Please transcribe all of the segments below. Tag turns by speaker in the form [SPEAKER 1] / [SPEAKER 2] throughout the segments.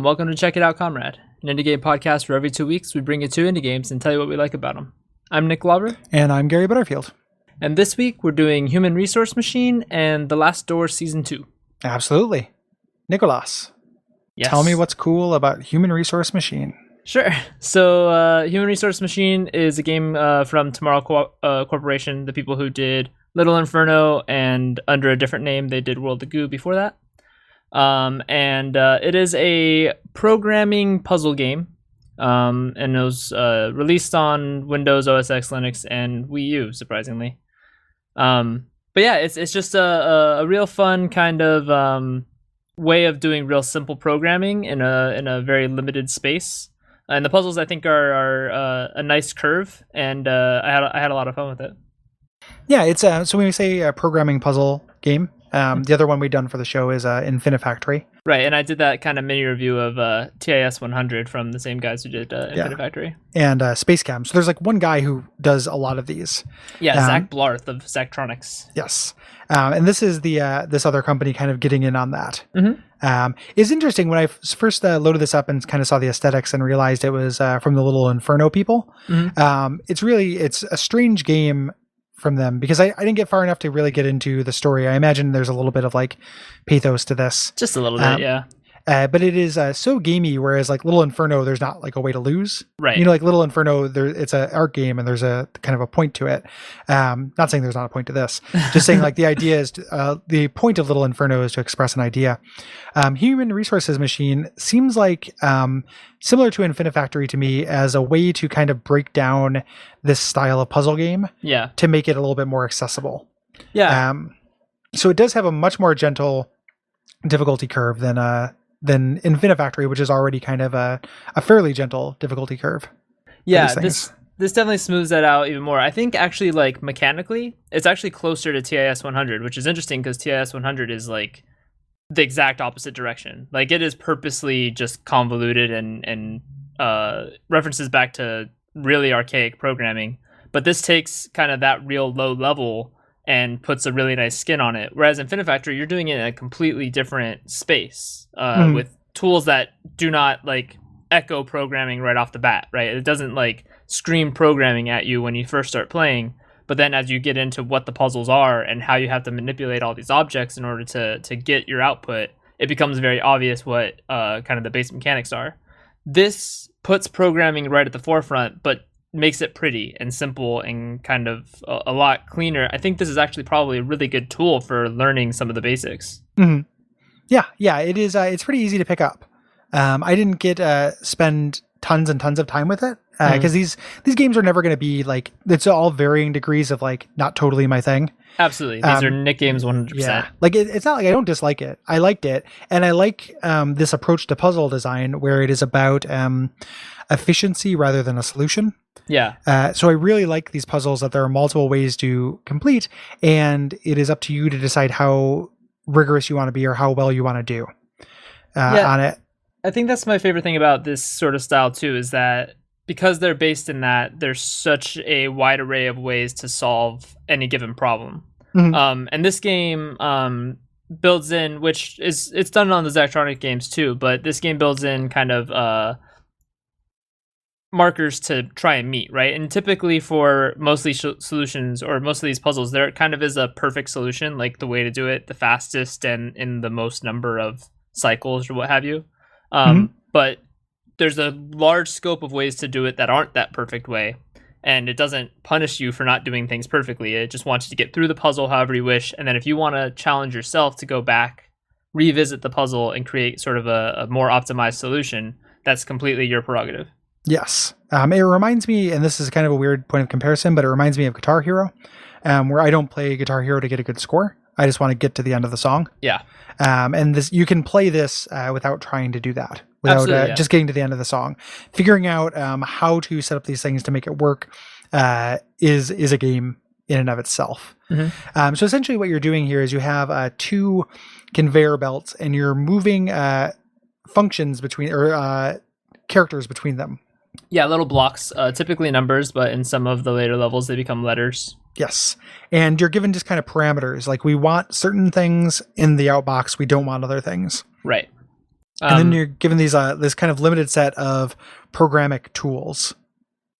[SPEAKER 1] welcome to Check It Out, Comrade, an indie game podcast where every 2 weeks we bring you 2 indie games and tell you what we like about them. I'm Nick Lauber.
[SPEAKER 2] And I'm Gary Butterfield.
[SPEAKER 1] And this week we're doing Human Resource Machine and The Last Door Season 2.
[SPEAKER 2] Absolutely. Nicholas,
[SPEAKER 1] Yes.
[SPEAKER 2] Tell me what's cool about Human Resource Machine.
[SPEAKER 1] Sure. So Human Resource Machine is a game from Tomorrow Corporation, the people who did Little Inferno, and under a different name they did World of Goo before that. It is a programming puzzle game, and it was released on Windows, OS X, Linux, and Wii U, surprisingly. But yeah, it's just a real fun kind of way of doing real simple programming in a very limited space. And the puzzles, I think, are a nice curve, and I had a lot of fun with it.
[SPEAKER 2] Yeah, it's so when we say a programming puzzle game, the other one we've done for the show is Infinifactory.
[SPEAKER 1] Right, and I did that kind of mini review of TIS 100 from the same guys who did Infinifactory.
[SPEAKER 2] And Space Cam. So there's like one guy who does a lot of these.
[SPEAKER 1] Yeah, Zach Blarth of Zachtronics.
[SPEAKER 2] Yes. And this is the this other company kind of getting in on that.
[SPEAKER 1] Mm-hmm.
[SPEAKER 2] It's interesting when I first loaded this up and kind of saw the aesthetics and realized it was from the Little Inferno people.
[SPEAKER 1] Mm-hmm.
[SPEAKER 2] It's a strange game from them because I didn't get far enough to really get into the story. I imagine there's a little bit of like pathos to this.
[SPEAKER 1] Just a little bit, yeah.
[SPEAKER 2] But it is so gamey, whereas like Little Inferno, there's not like a way to lose.
[SPEAKER 1] Right.
[SPEAKER 2] You know, like Little Inferno, it's an art game and there's a kind of a point to it. Not saying there's not a point to this. Just saying like the idea is, the point of Little Inferno is to express an idea. Human Resources Machine seems like similar to Infinifactory to me as a way to kind of break down this style of puzzle game.
[SPEAKER 1] Yeah.
[SPEAKER 2] To make it a little bit more accessible.
[SPEAKER 1] Yeah.
[SPEAKER 2] So it does have a much more gentle difficulty curve than Infinifactory, which is already kind of a fairly gentle difficulty curve.
[SPEAKER 1] Yeah, this definitely smooths that out even more. I think actually, like, mechanically, it's actually closer to TIS 100, which is interesting because TIS 100 is like the exact opposite direction. Like, it is purposely just convoluted and references back to really archaic programming. But this takes kind of that real low level and puts a really nice skin on it. Whereas in Infinifactory, you're doing it in a completely different space with tools that do not like echo programming right off the bat, right? It doesn't like scream programming at you when you first start playing. But then as you get into what the puzzles are and how you have to manipulate all these objects in order to get your output, it becomes very obvious what kind of the base mechanics are. This puts programming right at the forefront, but makes it pretty and simple and kind of a lot cleaner. I think this is actually probably a really good tool for learning some of the basics.
[SPEAKER 2] Mm-hmm. Yeah, it is. It's pretty easy to pick up. I didn't spend tons and tons of time with it because these games are never going to be like, it's all varying degrees of like not totally my thing.
[SPEAKER 1] Absolutely. These are Nick games 100%.
[SPEAKER 2] Yeah. Like it's not like I don't dislike it. I liked it. And I like this approach to puzzle design where it is about efficiency rather than a solution.
[SPEAKER 1] Yeah.
[SPEAKER 2] So I really like these puzzles that there are multiple ways to complete, and it is up to you to decide how rigorous you want to be or how well you want to do on it.
[SPEAKER 1] I think that's my favorite thing about this sort of style too, is that because they're based in that, there's such a wide array of ways to solve any given problem. Mm-hmm. And this game builds in, which it's done on the Zachtronic games too, but this game builds in kind of markers to try and meet, right? And typically for mostly solutions or most of these puzzles, there kind of is a perfect solution, like the way to do it the fastest and in the most number of cycles or what have you. But there's a large scope of ways to do it that aren't that perfect way, and it doesn't punish you for not doing things perfectly. It just wants you to get through the puzzle however you wish, and then if you want to challenge yourself to go back, revisit the puzzle, and create sort of a more optimized solution, that's completely your prerogative.
[SPEAKER 2] Yes. It reminds me, and this is kind of a weird point of comparison, but it reminds me of Guitar Hero, where I don't play Guitar Hero to get a good score. I just want to get to the end of the song.
[SPEAKER 1] Yeah.
[SPEAKER 2] And this, you can play this without trying to do that, without just getting to the end of the song. Figuring out how to set up these things to make it work is a game in and of itself. Mm-hmm. So essentially what you're doing here is you have 2 conveyor belts, and you're moving functions between, or characters between them.
[SPEAKER 1] Yeah, little blocks, typically numbers, but in some of the later levels, they become letters.
[SPEAKER 2] Yes. And you're given just kind of parameters. Like, we want certain things in the outbox. We don't want other things.
[SPEAKER 1] Right.
[SPEAKER 2] And then you're given these this kind of limited set of programmatic tools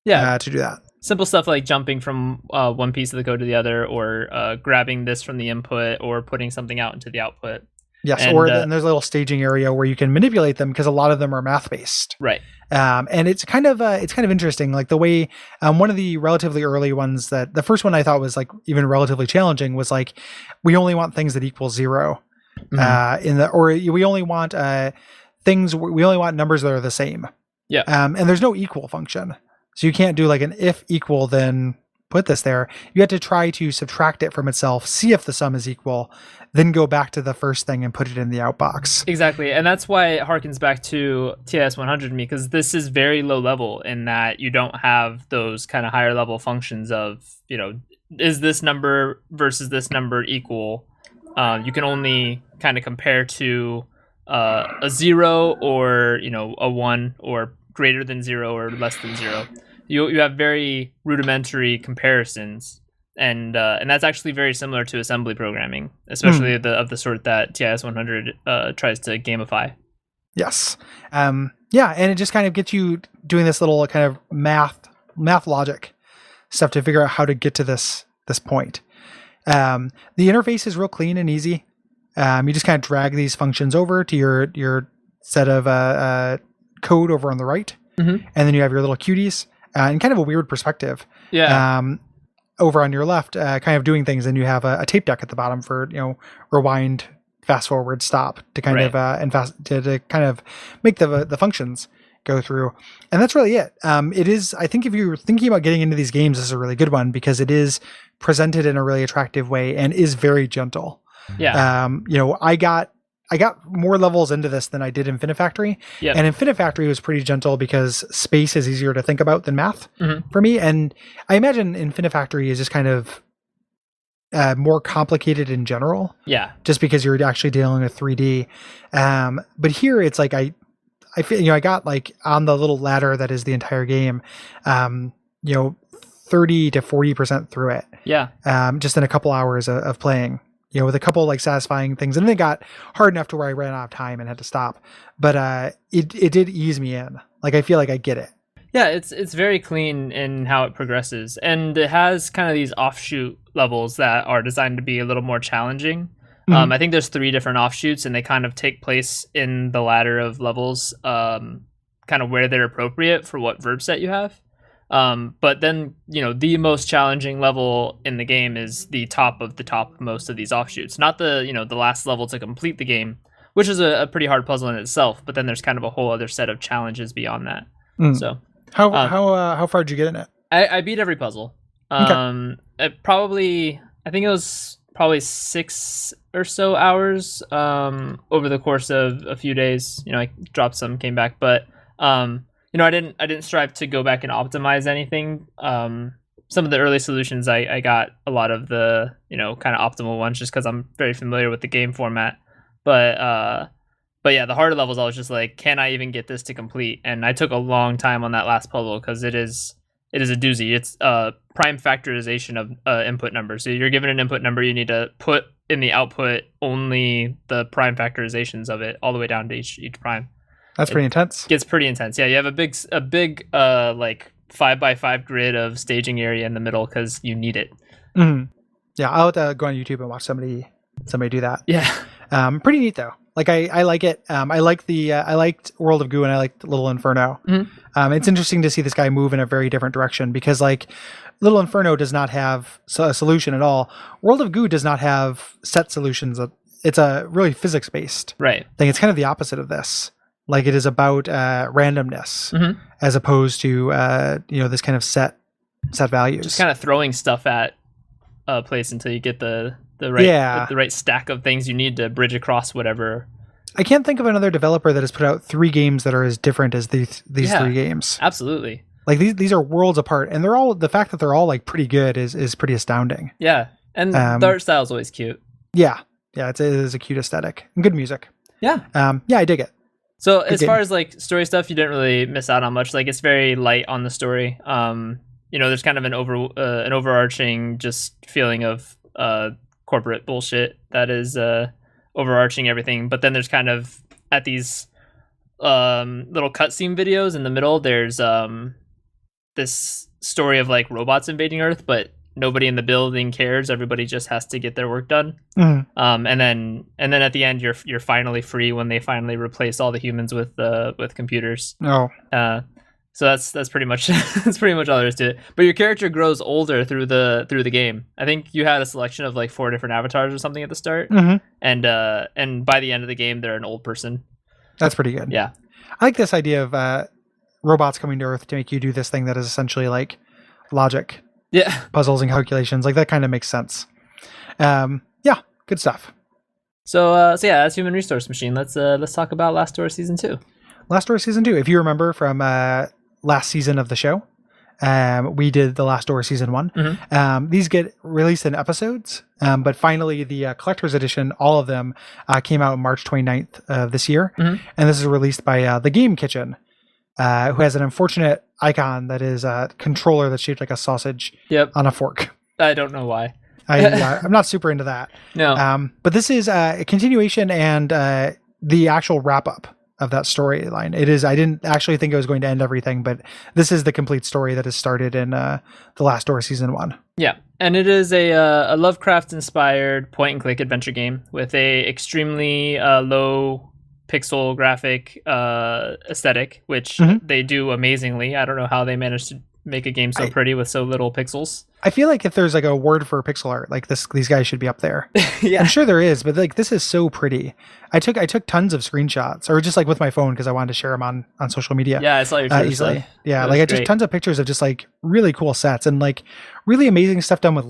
[SPEAKER 2] to do that.
[SPEAKER 1] Simple stuff like jumping from one piece of the code to the other, or grabbing this from the input, or putting something out into the output.
[SPEAKER 2] Yes, and there's a little staging area where you can manipulate them because a lot of them are math based.
[SPEAKER 1] Right.
[SPEAKER 2] And it's kind of interesting, like the way one of the relatively early ones, that the first one I thought was like even relatively challenging, was like we only want things that equal 0. Mm-hmm. We only want we only want numbers that are the same.
[SPEAKER 1] Yeah.
[SPEAKER 2] And there's no equal function. So you can't do like an if equal, then put this there. You have to try to subtract it from itself, see if the sum is equal, then go back to the first thing and put it in the outbox.
[SPEAKER 1] Exactly. And that's why it harkens back to TIS 100 to me, because this is very low level in that you don't have those kind of higher level functions of, is this number versus this number equal? You can only kind of compare to a 0 or, a 1 or greater than 0 or less than 0. You have very rudimentary comparisons, and that's actually very similar to assembly programming, especially of the sort that TIS 100 tries to gamify.
[SPEAKER 2] Yes, and it just kind of gets you doing this little kind of math logic stuff to figure out how to get to this point. The interface is real clean and easy. You just kind of drag these functions over to your set of code over on the right, and then you have your little cuties. And kind of a weird perspective.
[SPEAKER 1] Yeah.
[SPEAKER 2] Over on your left, kind of doing things, and you have a tape deck at the bottom for rewind, fast forward, stop to kind of to kind of make the functions go through. And that's really it. It is. I think if you're thinking about getting into these games, this is a really good one because it is presented in a really attractive way and is very gentle.
[SPEAKER 1] Yeah.
[SPEAKER 2] I got more levels into this than I did Infinifactory.
[SPEAKER 1] Yep.
[SPEAKER 2] And Infinifactory was pretty gentle because space is easier to think about than math for me. And I imagine Infinifactory is just kind of more complicated in general.
[SPEAKER 1] Yeah.
[SPEAKER 2] Just because you're actually dealing with 3D. But here it's like I feel I got like on the little ladder that is the entire game, 30 to 40% through it.
[SPEAKER 1] Yeah.
[SPEAKER 2] Just in a couple hours of playing. With a couple like satisfying things, and then it got hard enough to where I ran out of time and had to stop. But it did ease me in. Like I feel like I get it.
[SPEAKER 1] Yeah, it's very clean in how it progresses, and it has kind of these offshoot levels that are designed to be a little more challenging. I think there's 3 different offshoots, and they kind of take place in the ladder of levels, kind of where they're appropriate for what verb set you have. But then, the most challenging level in the game is the top of the top most of these offshoots, not the last level to complete the game, which is a pretty hard puzzle in itself. But then there's kind of a whole other set of challenges beyond that. So
[SPEAKER 2] how far did you get in it?
[SPEAKER 1] I beat every puzzle.
[SPEAKER 2] Okay.
[SPEAKER 1] I think it was probably 6 or so hours, over the course of a few days. I dropped some, came back, but, I didn't strive to go back and optimize anything. Some of the early solutions, I got a lot of the, kind of optimal ones just because I'm very familiar with the game format. But yeah, the harder levels, I was just like, can I even get this to complete? And I took a long time on that last puzzle because it is a doozy. It's prime factorization of input number. So you're given an input number, you need to put in the output only the prime factorizations of it all the way down to each prime.
[SPEAKER 2] That's pretty intense.
[SPEAKER 1] Gets pretty intense. Yeah, you have a big like 5x5 grid of staging area in the middle because you need it.
[SPEAKER 2] Mm-hmm. Yeah, I'll have to go on YouTube and watch somebody do that.
[SPEAKER 1] Yeah.
[SPEAKER 2] Pretty neat though. Like I like it. I liked World of Goo and I liked Little Inferno. Mm-hmm. It's interesting to see this guy move in a very different direction because like Little Inferno does not have a solution at all. World of Goo does not have set solutions. It's a really physics based
[SPEAKER 1] thing.
[SPEAKER 2] It's kind of the opposite of this. Like it is about randomness as opposed to this kind of set values.
[SPEAKER 1] Just kind of throwing stuff at a place until you get the right stack of things you need to bridge across whatever.
[SPEAKER 2] I can't think of another developer that has put out 3 games that are as different as these 3 games.
[SPEAKER 1] Absolutely.
[SPEAKER 2] Like these are worlds apart, and the fact that they're all like pretty good is pretty astounding.
[SPEAKER 1] Yeah, and the art style is always cute.
[SPEAKER 2] Yeah, it is a cute aesthetic and good music.
[SPEAKER 1] Yeah,
[SPEAKER 2] I dig it.
[SPEAKER 1] So as far as like story stuff, you didn't really miss out on much. Like it's very light on the story. There's kind of an overarching just feeling of corporate bullshit that is overarching everything. But then there's kind of at these little cutscene videos in the middle. There's this story of like robots invading Earth, but nobody in the building cares. Everybody just has to get their work done. And then at the end, you're finally free when they finally replace all the humans with computers. So that's pretty much that's pretty much all there is to it. But your character grows older through the game. I think you had a selection of like 4 different avatars or something at the start, and by the end of the game, they're an old person.
[SPEAKER 2] That's pretty good.
[SPEAKER 1] Yeah,
[SPEAKER 2] I like this idea of robots coming to Earth to make you do this thing that is essentially like logic, puzzles and calculations. Like that kind of makes sense. Yeah, good stuff.
[SPEAKER 1] So yeah, that's Human Resource Machine. Let's talk about Last Door Season 2.
[SPEAKER 2] Last Door Season 2. If you remember from last season of the show, we did the Last Door Season 1. These get released in episodes, but finally the collector's edition, all of them, came out March 29th of this year. And this is released by the Game Kitchen, who has an unfortunate icon that is a controller that's shaped like a sausage on a fork.
[SPEAKER 1] I don't know why.
[SPEAKER 2] I'm not super into that.
[SPEAKER 1] No.
[SPEAKER 2] But this is a continuation and the actual wrap-up of that storyline. It is. I didn't actually think it was going to end everything, but this is the complete story that is started in the Last Door Season 1. Yeah,
[SPEAKER 1] and it is a Lovecraft-inspired point-and-click adventure game with a extremely low pixel graphic aesthetic, which they do amazingly. I don't know how they managed to make a game so pretty with so little pixels.
[SPEAKER 2] I feel like if there's like a word for pixel art, like these guys should be up there.
[SPEAKER 1] Yeah,
[SPEAKER 2] I'm sure there is, but like this is so pretty. I took tons of screenshots, or just like with my phone because I wanted to share them on social media.
[SPEAKER 1] Yeah, I saw your Twitter
[SPEAKER 2] easily.
[SPEAKER 1] Stuff.
[SPEAKER 2] Yeah, like I took tons of pictures of just like really cool sets and like really amazing stuff done with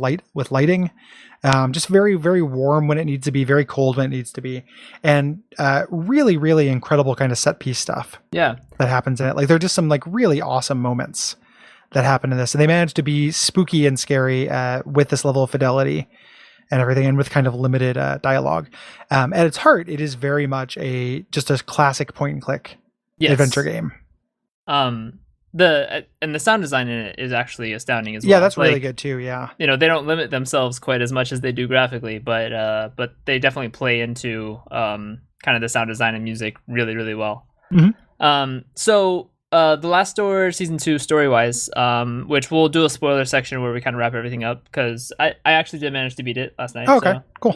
[SPEAKER 2] lighting. Just very, very warm when it needs to be, very cold when it needs to be, and really, really incredible kind of set piece stuff.
[SPEAKER 1] Yeah,
[SPEAKER 2] that happens in it. Like there are just some like really awesome moments that happen in this, and they managed to be spooky and scary with this level of fidelity and everything, and with kind of limited dialogue. At its heart, it is very much just a classic point and click adventure game.
[SPEAKER 1] The sound design in it is actually astounding as well.
[SPEAKER 2] Yeah, that's really good too. Yeah,
[SPEAKER 1] they don't limit themselves quite as much as they do graphically, but they definitely play into kind of the sound design and music really, really well. So the Last Door Season 2 story-wise, which we'll do a spoiler section where we kind of wrap everything up, because I actually did manage to beat it last night.
[SPEAKER 2] Oh, okay, cool.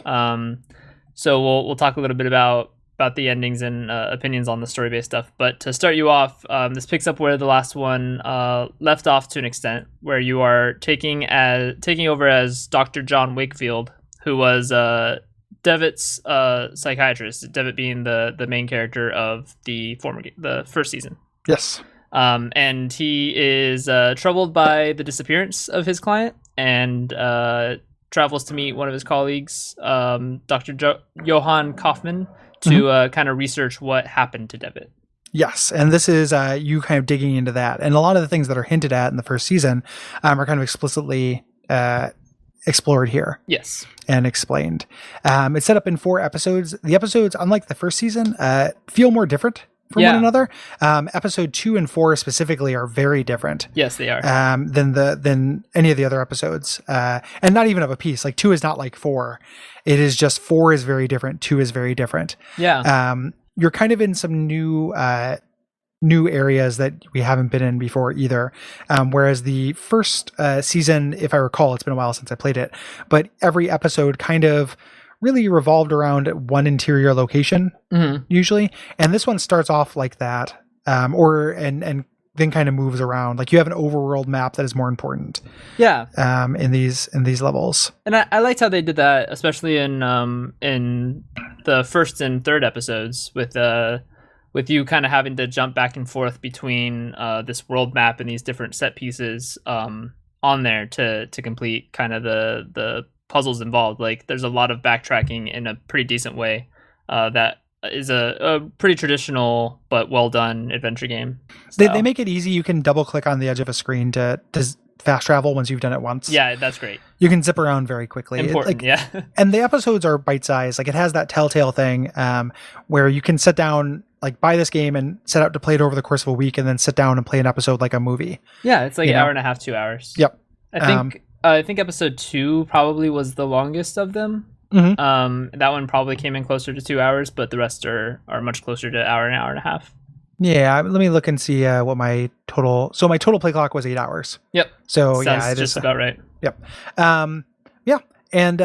[SPEAKER 1] So we'll talk a little bit about the endings and opinions on the story-based stuff. But to start you off, this picks up where the last one left off to an extent, where you are taking over as Dr. John Wakefield, who was Devitt's psychiatrist, Devitt being the main character of the first season.
[SPEAKER 2] Yes.
[SPEAKER 1] And he is troubled by the disappearance of his client and travels to meet one of his colleagues, Dr. Johann Kaufman, to kind of research what happened to Devitt.
[SPEAKER 2] Yes, and this is you kind of digging into that. And a lot of the things that are hinted at in the first season are kind of explicitly explored here.
[SPEAKER 1] Yes.
[SPEAKER 2] And explained. It's set up in 4 episodes. The episodes, unlike the first season, feel more different from one another. Episode 2 and 4 specifically are very different.
[SPEAKER 1] Yes, they are.
[SPEAKER 2] Than any of the other episodes. And not even of a piece. Like 2 is not like 4. It is just 4 is very different. 2 is very different.
[SPEAKER 1] Yeah.
[SPEAKER 2] You're kind of in some new areas that we haven't been in before either. Whereas the first season, if I recall, it's been a while since I played it, but every episode kind of really revolved around one interior location usually. And this one starts off like that, and then kind of moves around. Like you have an overworld map that is more important.
[SPEAKER 1] Yeah.
[SPEAKER 2] In these levels.
[SPEAKER 1] And I liked how they did that, especially in the first and third episodes with you kind of having to jump back and forth between this world map and these different set pieces on there to complete kind of the puzzles involved. Like there's a lot of backtracking in a pretty decent way that is a pretty traditional but well done adventure game. So.
[SPEAKER 2] They make it easy. You can double click on the edge of a screen to fast travel once you've done it once.
[SPEAKER 1] Yeah, that's great.
[SPEAKER 2] You can zip around very quickly.
[SPEAKER 1] Important, yeah.
[SPEAKER 2] And the episodes are bite sized. Like it has that telltale thing where you can sit down, like buy this game and set out to play it over the course of a week, and then sit down and play an episode like a movie.
[SPEAKER 1] Yeah, it's like an hour and a half, 2 hours.
[SPEAKER 2] Yep.
[SPEAKER 1] I think episode 2 probably was the longest of them. That one probably came in closer to 2 hours, but the rest are much closer to an hour and a half.
[SPEAKER 2] Yeah, let me look and see what my total. So my total play clock was 8 hours.
[SPEAKER 1] Yep.
[SPEAKER 2] So
[SPEAKER 1] Sounds
[SPEAKER 2] yeah, it
[SPEAKER 1] just
[SPEAKER 2] is
[SPEAKER 1] about right.
[SPEAKER 2] Yep. Yeah, and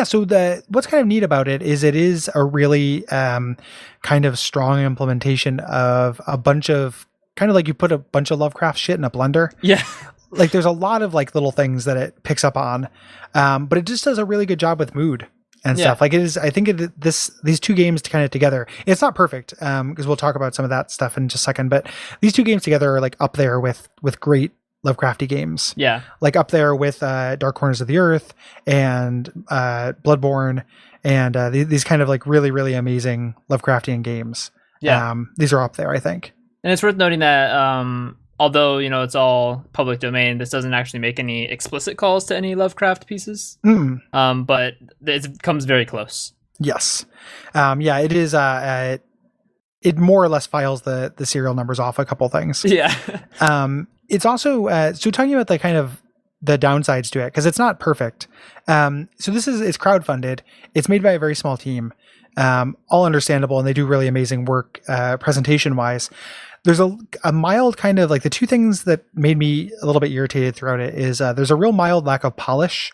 [SPEAKER 2] so what's kind of neat about it is a really kind of strong implementation of a bunch of kind of like you put a bunch of Lovecraft shit in a blender.
[SPEAKER 1] Yeah.
[SPEAKER 2] Like there's a lot of like little things that it picks up on, but it just does a really good job with mood and stuff. Like it is, I think these two games kind of together, it's not perfect because we'll talk about some of that stuff in just a second, but these two games together are like up there with great Lovecrafty games.
[SPEAKER 1] Yeah.
[SPEAKER 2] Like up there with Dark Corners of the Earth and Bloodborne and these kind of like really, really amazing Lovecraftian games.
[SPEAKER 1] Yeah.
[SPEAKER 2] These are up there, I think.
[SPEAKER 1] And it's worth noting that although, it's all public domain, this doesn't actually make any explicit calls to any Lovecraft pieces. But it comes very close.
[SPEAKER 2] Yes. Yeah, it is. It more or less files the serial numbers off a couple things.
[SPEAKER 1] Yeah.
[SPEAKER 2] It's also, so talking about the kind of the downsides to it, because it's not perfect. So it's crowdfunded. It's made by a very small team, all understandable, and they do really amazing work presentation wise. There's a mild kind of like the two things that made me a little bit irritated throughout it is there's a real mild lack of polish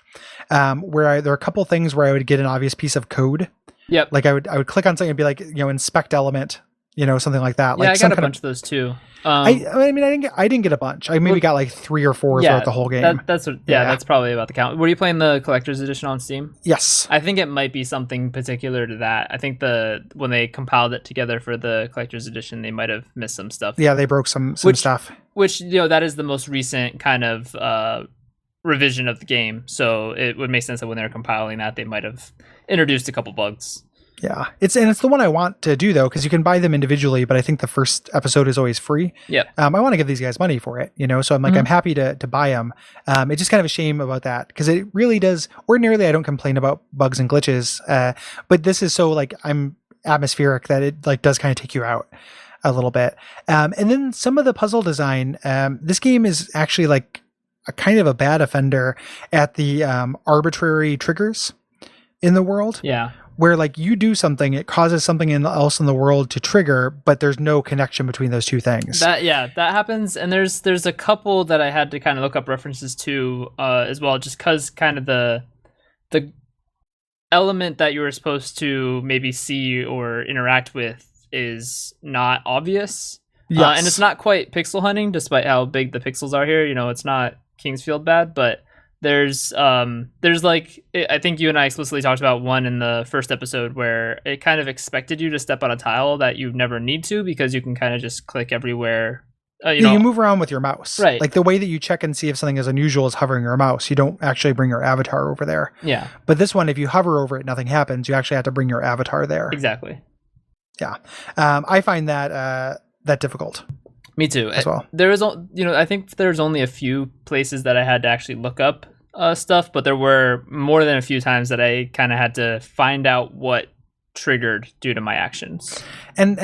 [SPEAKER 2] where there are a couple things where I would get an obvious piece of code.
[SPEAKER 1] Yep.
[SPEAKER 2] Like I would click on something and be like, inspect element, something like that.
[SPEAKER 1] Yeah,
[SPEAKER 2] like
[SPEAKER 1] I got a bunch of those too.
[SPEAKER 2] I mean, I didn't get a bunch. I maybe got like 3 or 4 throughout the whole game.
[SPEAKER 1] That's probably about the count. Were you playing the collector's edition on Steam?
[SPEAKER 2] Yes.
[SPEAKER 1] I think it might be something particular to that. I think when they compiled it together for the collector's edition, they might have missed some stuff.
[SPEAKER 2] Yeah, they broke some stuff.
[SPEAKER 1] Which that is the most recent kind of revision of the game. So it would make sense that when they're compiling that, they might have introduced a couple bugs.
[SPEAKER 2] Yeah, it's the one I want to do though, because you can buy them individually, but I think the first episode is always free.
[SPEAKER 1] Yeah.
[SPEAKER 2] I want to give these guys money for it, so I'm like, I'm happy to buy them. It's just kind of a shame about that because it really does. Ordinarily, I don't complain about bugs and glitches, but this is so like I'm atmospheric that it like does kind of take you out a little bit. And then some of the puzzle design. This game is actually like a kind of a bad offender at the arbitrary triggers in the world.
[SPEAKER 1] Yeah.
[SPEAKER 2] Where like you do something, it causes something else in the world to trigger, but there's no connection between those two things.
[SPEAKER 1] That happens, and there's a couple that I had to kind of look up references to as well, just because kind of the element that you were supposed to maybe see or interact with is not obvious. Yes. And it's not quite pixel hunting, despite how big the pixels are here. It's not Kingsfield bad, but there's like, I think you and I explicitly talked about one in the first episode where it kind of expected you to step on a tile that you never need to because you can kind of just click everywhere.
[SPEAKER 2] You move around with your mouse.
[SPEAKER 1] Right.
[SPEAKER 2] Like the way that you check and see if something is unusual is hovering your mouse. You don't actually bring your avatar over there.
[SPEAKER 1] Yeah.
[SPEAKER 2] But this one, if you hover over it, nothing happens. You actually have to bring your avatar there.
[SPEAKER 1] Exactly.
[SPEAKER 2] Yeah. I find that difficult.
[SPEAKER 1] Me too.
[SPEAKER 2] As well.
[SPEAKER 1] There is, I think there's only a few places that I had to actually look up stuff, but there were more than a few times that I kind of had to find out what triggered due to my actions.
[SPEAKER 2] And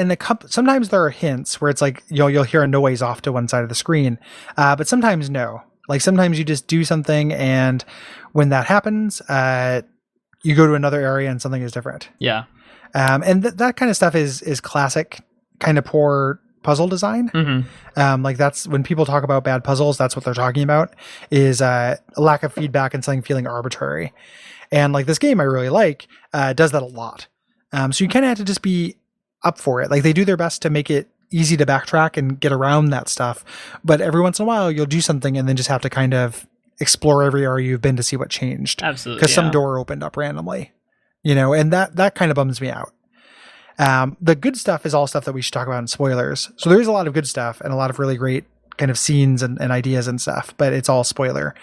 [SPEAKER 2] sometimes there are hints where it's like you'll hear a noise off to one side of the screen, but sometimes no. Like sometimes you just do something, and when that happens, you go to another area and something is different.
[SPEAKER 1] Yeah.
[SPEAKER 2] And that kind of stuff is classic, kind of poor puzzle design.
[SPEAKER 1] Mm-hmm.
[SPEAKER 2] Like that's when people talk about bad puzzles, that's what they're talking about, is a lack of feedback and something feeling arbitrary. And like this game I really like does that a lot. So you kind of have to just be up for it. Like they do their best to make it easy to backtrack and get around that stuff. But every once in a while you'll do something and then just have to kind of explore every area you've been to see what changed.
[SPEAKER 1] Absolutely.
[SPEAKER 2] Because some door opened up randomly, and that kind of bums me out. The good stuff is all stuff that we should talk about in spoilers. So there is a lot of good stuff and a lot of really great kind of scenes and ideas and stuff, but it's all spoiler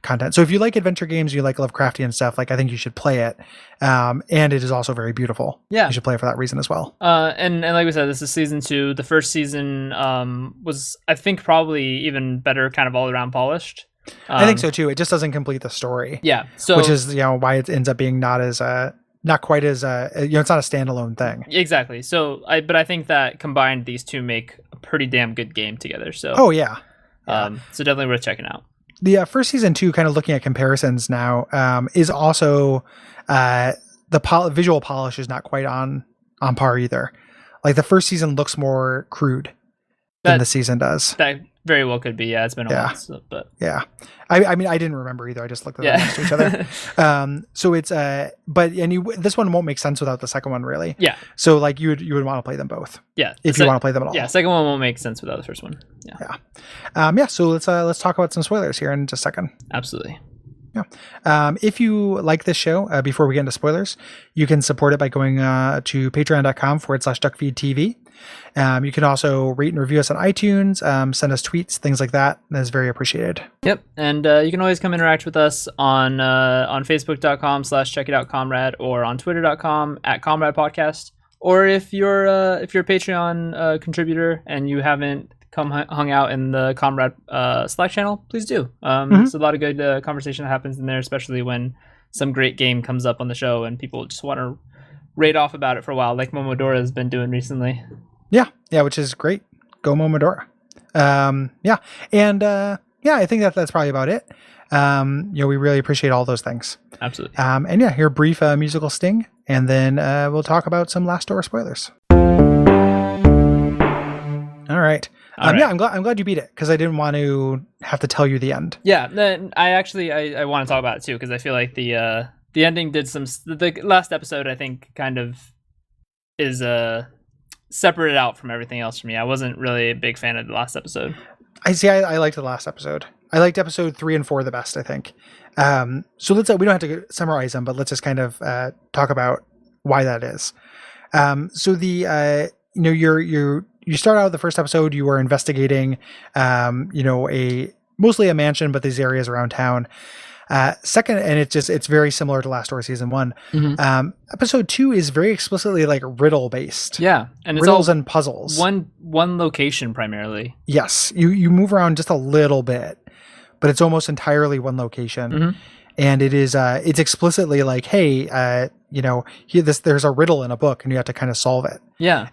[SPEAKER 2] content. So if you like adventure games, you like Lovecraftian stuff, like I think you should play it. And it is also very beautiful.
[SPEAKER 1] Yeah.
[SPEAKER 2] You should play it for that reason as well.
[SPEAKER 1] And like we said, this is season 2. The first season was, I think, probably even better, kind of all around polished.
[SPEAKER 2] I think so too. It just doesn't complete the story.
[SPEAKER 1] Yeah. So
[SPEAKER 2] which is, why it ends up being not quite as it's not a standalone thing.
[SPEAKER 1] Exactly. So but I think that combined, these two make a pretty damn good game together. So
[SPEAKER 2] so
[SPEAKER 1] definitely worth checking out.
[SPEAKER 2] The first season too, kind of looking at comparisons now, is also the visual polish is not quite on par either. Like the first season looks more crude than the season does.
[SPEAKER 1] That very well could be. Yeah, it's been a while. But
[SPEAKER 2] yeah, I mean, I didn't remember either. I just looked at them next to each other. So it's this one won't make sense without the second one, really.
[SPEAKER 1] Yeah.
[SPEAKER 2] So like you would want to play them both.
[SPEAKER 1] Yeah.
[SPEAKER 2] If you want to play them at all.
[SPEAKER 1] Yeah. Second one won't make sense without the first one. Yeah.
[SPEAKER 2] Yeah. So let's talk about some spoilers here in just a second.
[SPEAKER 1] Absolutely.
[SPEAKER 2] Yeah. If you like this show, before we get into spoilers, you can support it by going to patreon.com/Duckfeed.tv. You can also rate and review us on iTunes, send us tweets, things like that. That is very appreciated.
[SPEAKER 1] Yep. And you can always come interact with us on facebook.com/checkitoutcomrade or on twitter.com@comrade podcast. Or if you're a Patreon contributor and you haven't hung out in the Comrade Slack channel, please do. There's a lot of good conversation that happens in there, especially when some great game comes up on the show and people just want to rate off about it for a while, like Momodora has been doing recently.
[SPEAKER 2] Yeah, which is great. Go Momodora. I think that's probably about it. We really appreciate all those things.
[SPEAKER 1] Absolutely.
[SPEAKER 2] Here, brief musical sting, and then we'll talk about some Last Door spoilers. All right. Yeah, I'm glad you beat it because I didn't want to have to tell you the end.
[SPEAKER 1] Yeah, then I want to talk about it too because I feel like the ending did the last episode I think kind of is separated out from everything else for me. I wasn't really a big fan of the last episode.
[SPEAKER 2] I liked the last episode. I liked episode 3 and 4 the best, I think. So let's we don't have to summarize them, but let's just kind of talk about why that is. So the you start out the first episode, you were investigating, mostly a mansion, but these areas around town. Second, and it's very similar to Last Door season 1. Mm-hmm. Episode 2 is very explicitly like riddle based.
[SPEAKER 1] Yeah, and it's
[SPEAKER 2] riddles
[SPEAKER 1] all
[SPEAKER 2] and puzzles.
[SPEAKER 1] One location primarily.
[SPEAKER 2] Yes, you move around just a little bit, but it's almost entirely one location. Mm-hmm. And it is it's explicitly like, hey, there's a riddle in a book and you have to kind of solve it.
[SPEAKER 1] Yeah.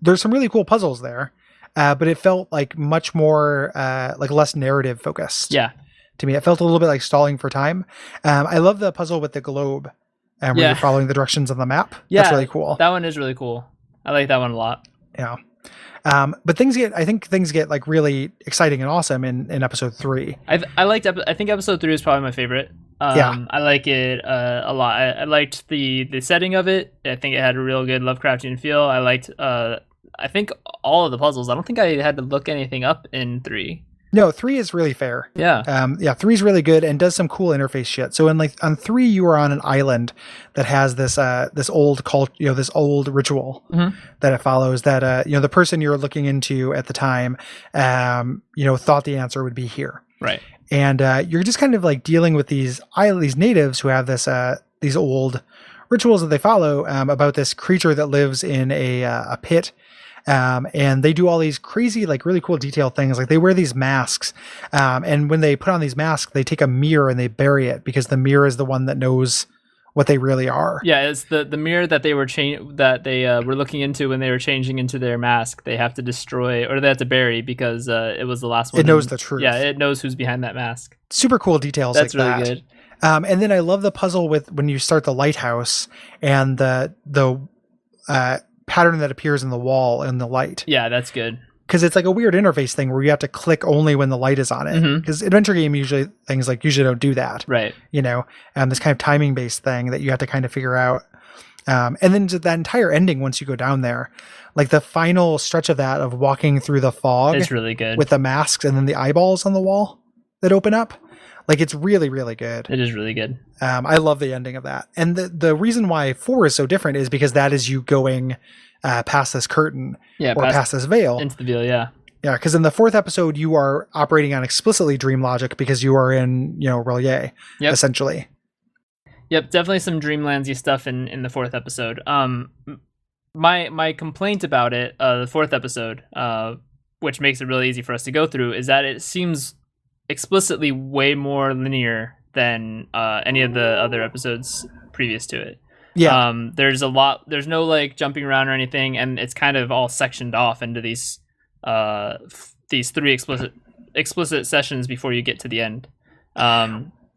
[SPEAKER 2] There's some really cool puzzles there, but it felt like much more like less narrative focused.
[SPEAKER 1] Yeah.
[SPEAKER 2] To me, it felt a little bit like stalling for time. I love the puzzle with the globe, where you're following the directions on the map. Yeah, that's really cool.
[SPEAKER 1] That one is really cool. I like that one a lot.
[SPEAKER 2] Yeah. But things get like really exciting and awesome in episode 3.
[SPEAKER 1] I think episode 3 is probably my favorite. I like it a lot. I liked the setting of it. I think it had a real good Lovecraftian feel. I liked I think all of the puzzles. I don't think I had to look anything up in 3.
[SPEAKER 2] No, 3 is really fair.
[SPEAKER 1] Yeah.
[SPEAKER 2] 3 is really good and does some cool interface shit. So on 3, you are on an island that has this old this old ritual that it follows. That the person you're looking into at the time, thought the answer would be here.
[SPEAKER 1] Right.
[SPEAKER 2] And you're just kind of like dealing with these natives who have these old rituals that they follow about this creature that lives in a pit. And they do all these crazy, like really cool detailed things. Like they wear these masks. And when they put on these masks, they take a mirror and they bury it because the mirror is the one that knows what they really are.
[SPEAKER 1] Yeah. It's the mirror that they were were looking into when they were changing into their mask. They have to destroy or they have to bury because it was the last one.
[SPEAKER 2] It knows the truth.
[SPEAKER 1] Yeah. It knows who's behind that mask.
[SPEAKER 2] Super cool details.
[SPEAKER 1] That's
[SPEAKER 2] like
[SPEAKER 1] really
[SPEAKER 2] that.
[SPEAKER 1] Good.
[SPEAKER 2] And then I love the puzzle with when you start the lighthouse and the pattern that appears in the wall in the light.
[SPEAKER 1] Yeah, that's good.
[SPEAKER 2] Because it's like a weird interface thing where you have to click only when the light is on it. Because adventure game usually don't do that.
[SPEAKER 1] Right.
[SPEAKER 2] This kind of timing based thing that you have to kind of figure out. And then that entire ending once you go down there, like the final stretch of that of walking through the fog.
[SPEAKER 1] It's really good.
[SPEAKER 2] With the masks and then the eyeballs on the wall that open up. Like it's really, really good.
[SPEAKER 1] It is really good.
[SPEAKER 2] I love the ending of that. And the reason why 4 is so different is because that is you going past this curtain past this veil.
[SPEAKER 1] Into the veil, yeah.
[SPEAKER 2] Yeah, because in the 4th episode, you are operating on explicitly dream logic because you are in, Relier, essentially.
[SPEAKER 1] Yep, definitely some Dreamlandsy stuff in the 4th episode. My complaint about it, the 4th episode, which makes it really easy for us to go through, is that it seems explicitly way more linear than any of the other episodes previous to it.
[SPEAKER 2] Yeah.
[SPEAKER 1] There's no like jumping around or anything, and it's kind of all sectioned off into these 3 explicit sessions before you get to the end.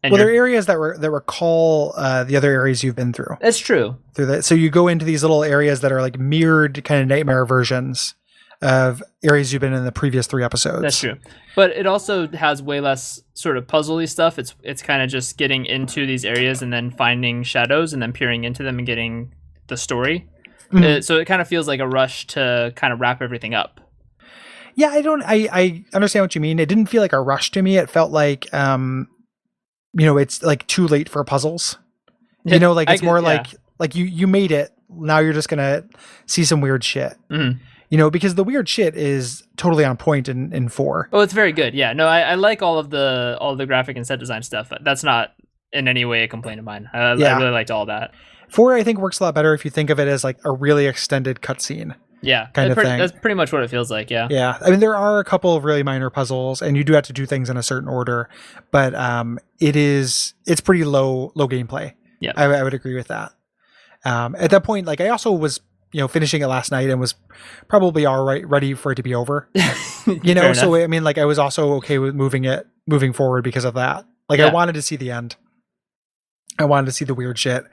[SPEAKER 1] And
[SPEAKER 2] well, there are areas that recall the other areas you've been through.
[SPEAKER 1] That's true.
[SPEAKER 2] Through that, so you go into these little areas that are like mirrored kind of nightmare versions of areas you've been in the previous 3 episodes.
[SPEAKER 1] That's true. But it also has way less sort of puzzly stuff. It's kind of just getting into these areas and then finding shadows and then peering into them and getting the story. Mm-hmm. So it kind of feels like a rush to kind of wrap everything up.
[SPEAKER 2] Yeah, I understand what you mean. It didn't feel like a rush to me. It felt like, it's like too late for puzzles. You know, like it's more like you made it. Now you're just going to see some weird shit. Mm-hmm. You know, because the weird shit is totally on point in 4.
[SPEAKER 1] Oh, it's very good. Yeah, no, I like all the graphic and set design stuff. That's not in any way a complaint of mine. I really liked all that.
[SPEAKER 2] 4, I think, works a lot better if you think of it as like a really extended cutscene.
[SPEAKER 1] Yeah,
[SPEAKER 2] kind of thing.
[SPEAKER 1] That's pretty much what it feels like. Yeah.
[SPEAKER 2] Yeah, I mean, there are a couple of really minor puzzles, and you do have to do things in a certain order, but it's pretty low gameplay. Yeah, I would agree with that. At that point, like I also was, finishing it last night and was probably all right, ready for it to be over. So I mean, like I was also okay with moving forward because of that. Like I wanted to see the end. I wanted to see the weird shit,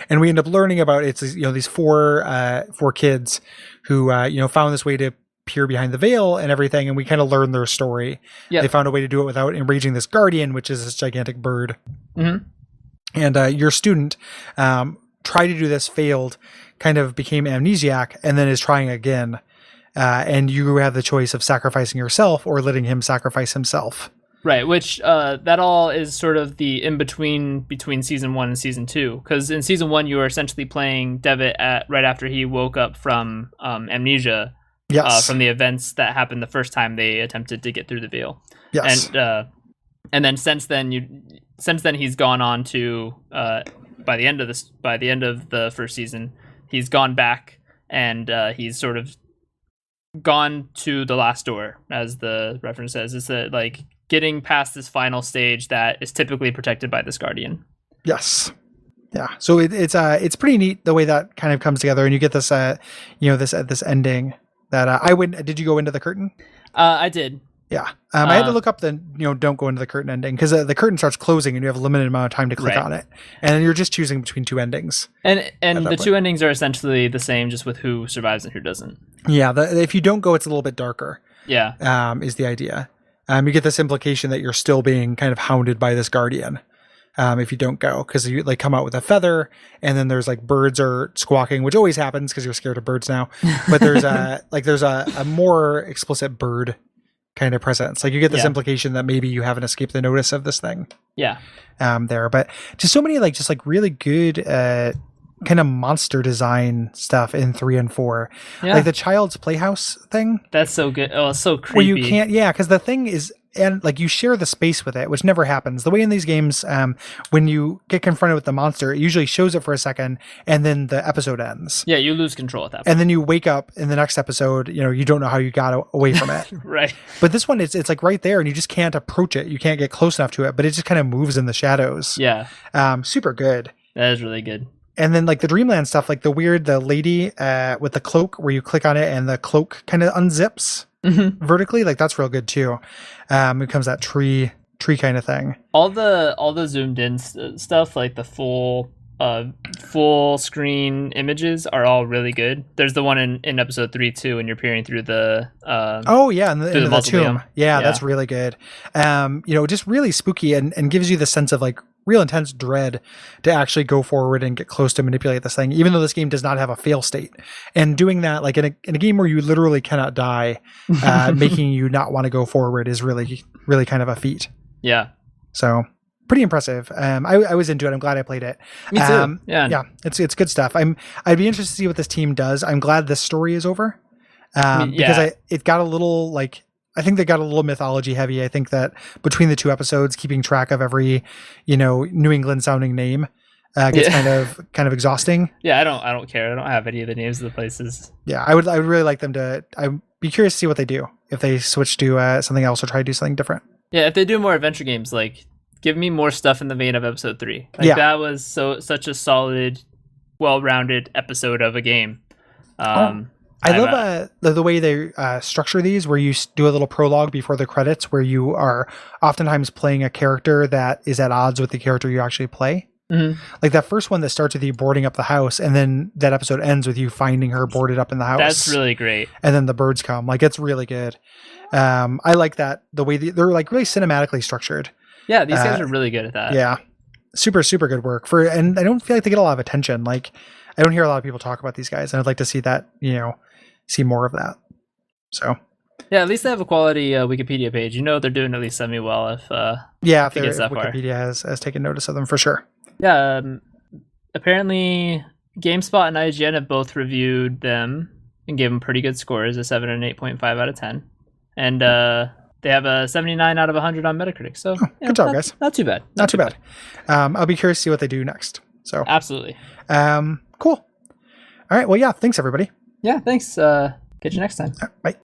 [SPEAKER 2] and we end up learning about these 4 kids who found this way to peer behind the veil and everything, and we kind of learn their story. Yep. They found a way to do it without enraging this guardian, which is this gigantic bird. Mm-hmm. And your student tried to do this, failed, kind of became amnesiac, and then is trying again. And you have the choice of sacrificing yourself or letting him sacrifice himself.
[SPEAKER 1] Right, which that all is sort of the in-between between Season 1 and Season 2. Because in Season 1, you were essentially playing Devitt right after he woke up from amnesia. Yes. From the events that happened the first time they attempted to get through the veil.
[SPEAKER 2] Yes.
[SPEAKER 1] And then since then he's gone on to by the end of the first season, he's gone back and he's sort of gone to the last door, as the reference says. It's like getting past this final stage that is typically protected by this guardian.
[SPEAKER 2] Yes. Yeah. So it's pretty neat the way that kind of comes together, and you get this this ending that I went. Did you go into the curtain?
[SPEAKER 1] I did.
[SPEAKER 2] Yeah. I had to look up the don't go into the curtain ending, because the curtain starts closing and you have a limited amount of time to click on it, and you're just choosing between 2 endings. And
[SPEAKER 1] the 2 endings are essentially the same, just with who survives and who doesn't.
[SPEAKER 2] Yeah. If you don't go, it's a little bit darker.
[SPEAKER 1] Yeah.
[SPEAKER 2] Is the idea. You get this implication that you're still being kind of hounded by this guardian if you don't go, because you like come out with a feather, and then there's like birds are squawking, which always happens because you're scared of birds now. But there's a more explicit bird kind of presence. Like you get this implication that maybe you haven't escaped the notice of this thing.
[SPEAKER 1] Yeah.
[SPEAKER 2] There, but just so many really good kind of monster design stuff in 3 and 4. Yeah. Like the Child's Playhouse thing.
[SPEAKER 1] That's so good. Oh, it's so creepy.
[SPEAKER 2] Where you can't, because the thing is, and like you share the space with it, which never happens. The way in these games, when you get confronted with the monster, it usually shows it for a second, and then the episode ends.
[SPEAKER 1] Yeah, you lose control at that point.
[SPEAKER 2] And then you wake up in the next episode, you don't know how you got away from it.
[SPEAKER 1] Right.
[SPEAKER 2] But this one, it's like right there, and you just can't approach it. You can't get close enough to it, but it just kind of moves in the shadows.
[SPEAKER 1] Yeah.
[SPEAKER 2] Super good.
[SPEAKER 1] That is really good.
[SPEAKER 2] And then like the Dreamland stuff, like the lady with the cloak, where you click on it and the cloak kind of unzips vertically, like that's real good too. It becomes that tree kind of thing.
[SPEAKER 1] All the zoomed in stuff, like the full screen images, are all really good. There's the one in episode 3 too, when you're peering through the
[SPEAKER 2] in the tomb. Yeah, that's really good. Just really spooky and gives you the sense of like real intense dread to actually go forward and get close to manipulate this thing, even though this game does not have a fail state. And doing that, like in a game where you literally cannot die, making you not want to go forward is really, really kind of a feat.
[SPEAKER 1] Yeah.
[SPEAKER 2] So pretty impressive. I was into it. I'm glad I played it.
[SPEAKER 1] Me too. Yeah.
[SPEAKER 2] It's good stuff. I'd be interested to see what this team does. I'm glad this story is over. Because it got a little like, I think they got a little mythology heavy. I think that between the 2 episodes, keeping track of every, New England sounding name gets kind of exhausting.
[SPEAKER 1] Yeah, I don't care. I don't have any of the names of the places.
[SPEAKER 2] Yeah, I would really like them to. I'd be curious to see what they do if they switch to something else or try to do something different.
[SPEAKER 1] Yeah, if they do more adventure games, like give me more stuff in the vein of episode 3. That was such a solid, well-rounded episode of a game.
[SPEAKER 2] I love the way they structure these, where you do a little prologue before the credits, where you are oftentimes playing a character that is at odds with the character you actually play.
[SPEAKER 1] Mm-hmm.
[SPEAKER 2] Like that first one that starts with you boarding up the house, and then that episode ends with you finding her boarded up in the house.
[SPEAKER 1] That's really great.
[SPEAKER 2] And then the birds come. Like, it's really good. I like that, the way they're like really cinematically structured.
[SPEAKER 1] Yeah, these guys are really good at that.
[SPEAKER 2] Yeah, super good work and I don't feel like they get a lot of attention. Like, I don't hear a lot of people talk about these guys, and I'd like to see that, see more of that. So
[SPEAKER 1] yeah, at least they have a quality Wikipedia page. They're doing at least semi well if
[SPEAKER 2] Wikipedia has taken notice of them for sure.
[SPEAKER 1] Yeah, apparently GameSpot and IGN have both reviewed them and gave them pretty good scores, a 7 and 8.5 out of 10, and they have a 79 out of 100 on Metacritic. So
[SPEAKER 2] good job, guys.
[SPEAKER 1] Not too bad.
[SPEAKER 2] Not too bad. I'll be curious to see what they do next. So
[SPEAKER 1] absolutely.
[SPEAKER 2] Cool. All right. Well, yeah. Thanks, everybody.
[SPEAKER 1] Yeah. Thanks. Catch you next time.
[SPEAKER 2] Bye.